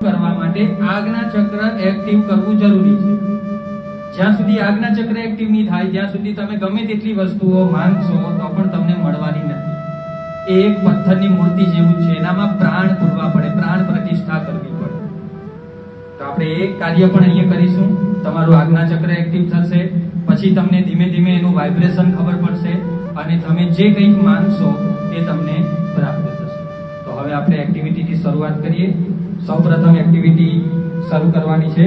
કરવા માટે આજ્ઞા ચક્ર એક્ટિવ કરવું જરૂરી છે. જ્યાં સુધી આજ્ઞા ચક્ર એક્ટિવ નહીં થાય ત્યાં સુધી તમે ગમે તેટલી વસ્તુઓ માંગશો તો પણ તમને મળવાની નથી. એ એક પથ્થરની મૂર્તિ જેવું છે, એનામાં પ્રાણ પૂરવા પડે, પ્રાણ પ્રતિષ્ઠા કરવી પડે. તો આપણે એક કાર્ય પણ અહીંયા કરીશું. તમારું આજ્ઞા ચક્ર એક્ટિવ થશે, પછી તમને ધીમે ધીમે એનું વાઇબ્રેશન ખબર પડશે અને તમે જે કંઈક માંગશો એ તમને પ્રાપ્ત થશે. તો હવે આપણે એક્ટિવિટીથી શરૂઆત કરીએ. સૌપ્રથમ એક્ટિવિટી શરૂ કરવાની છે.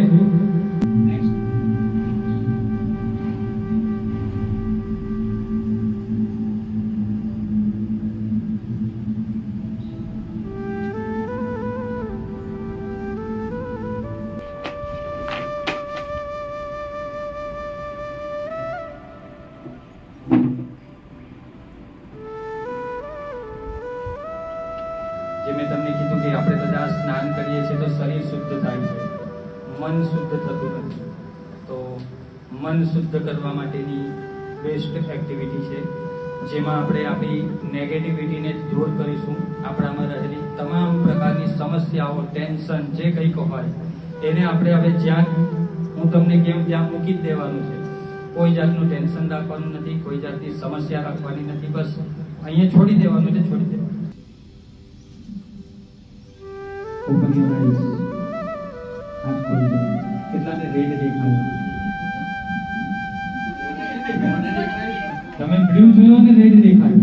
જે મેં તમને કીધું કે આપણે બધા સ્નાન કરીએ છીએ તો શરીર શુદ્ધ થાય છે, મન શુદ્ધ થતું નથી. તો મન શુદ્ધ કરવા માટેની બેસ્ટ એક્ટિવિટી છે, જેમાં આપણે આપણી નેગેટિવિટીને દૂર કરીશું. આપણામાં રહેલી તમામ પ્રકારની સમસ્યાઓ, ટેન્શન જે કંઈક હોય એને આપણે હવે જ્યાં હું તમને કેમ ત્યાં મૂકી જ દેવાનું છે. કોઈ જાતનું ટેન્શન રાખવાનું નથી, કોઈ જાતની સમસ્યા રાખવાની નથી, બસ અહીંયા છોડી દેવાનું એટલે છોડી દેવાનું. Open your eyes. હાથ ખોલી દો. કેટલાને રેડ દેખાય? તમે બ્લુ જોયો ને રેડ દેખાય?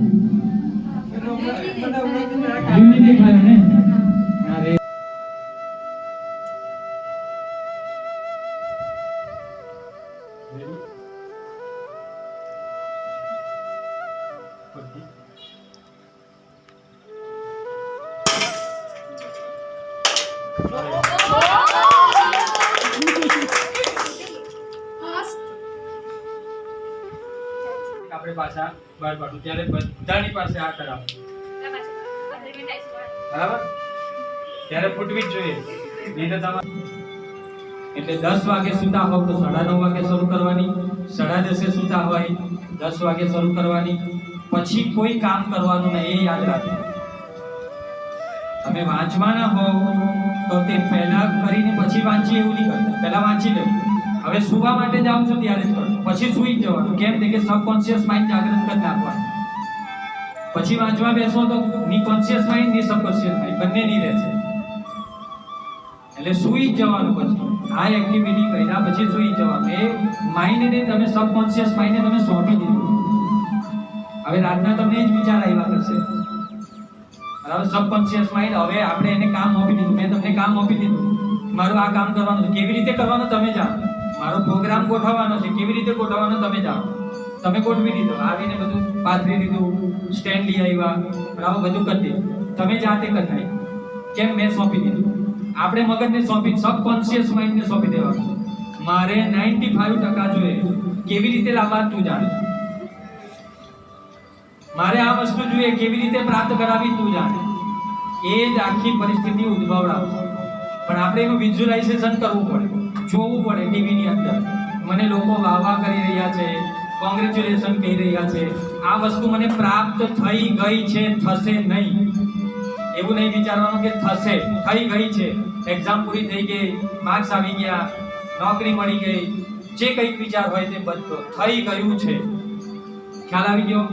બ્લુ નહીં દેખાય ને? આ રેડ. આપણે પાછા બહાર પાડું ત્યારે બધાની પાસે આ કરાવો, બરાબર? ત્યારે ફૂટવી જ જોઈએ. નહીં તો તમારે એટલે 10 વાગે સુતા હોવ તો 9:30 વાગે શરૂ કરવાની, 10:30 સુતા હોય 10 વાગે શરૂ કરવાની. પછી કોઈ કામ કરવાનું નહીં, એ યાદ રાખો. તમે વાંચવાના હોવ તો તે પહેલા કરીને પછી વાંચી એવું નહીં કરતા, પહેલા વાંચી લો. હવે સુવા માટે જાવ છો ત્યારે જ કરો, પછી સુઈ જવાનું. કેમ? કે સબકોન્શિયસ માઇન્ડ જાગૃત કરી નાખવાનું. પછી વાંચવા બેસો તો ની કોન્શિયસ માઇન્ડ ની સબકોન્શિયસ માઇન્ડ બંને ની રહેશે, એટલે સુઈ જ જવાનું. પછી આ એક્ટિવિટી કર્યા પછી સુઈ જવાનું. એ માઇન્ડને તમે સબકોન્શિયસ માઇન્ડને તમે સોંપી દીધું. હવે રાતના તમને એ જ વિચાર આવ્યા કરશે, બરાબર? સબકોન્શિયસ માઇન્ડ હવે આપણે એને કામ આપી દીધું. મેં તમને કામ આપી દીધું, મારું આ કામ કરવાનું છે. કેવી રીતે કરવાનું તમે જાણો. મારો પ્રોગ્રામ ગોઠવવાનો છે, કેવી રીતે ગોઠવવાનો તમે જાણો. તમે ગોઠવી દીધો, આવીને બધું પાથરી દીધું, સ્ટેન્ડ લઈ આવ્યા, બરાબર? બધું કરી દીધું. તમે જાતે કરી નાખ્યું. કેમ? મેં સોંપી દીધું. આપણે મગજને સોંપી, સબકોન્શિયસ માઇન્ડને સોંપી દેવાનું. મારે 95% જોઈએ, કેવી રીતે લાવવા તું જાણે. મારે આ વસ્તુ જોઈએ, કેવી રીતે પ્રાપ્ત કરાવી તું જાણે. એ જ આખી પરિસ્થિતિ ઉદ્ભવડાવશે. પણ આપણે એનું વિઝ્યુલાઇઝેશન કરવું પડે, જોવું પડે. ટીવીની અંદર મને લોકો વાહ કરી રહ્યા છે, કોંગ્રેચ્યુલેશન કહી રહ્યા છે. આ વસ્તુ મને પ્રાપ્ત થઈ ગઈ છે, થશે નહીં એવું નહીં વિચારવાનું કે થશે. થઈ ગઈ છે, એક્ઝામ પૂરી થઈ ગઈ, માર્ક્સ આવી ગયા, નોકરી મળી ગઈ, જે કંઈક વિચાર હોય તે બધો થઈ ગયું છે. ખ્યાલ આવી ગયો?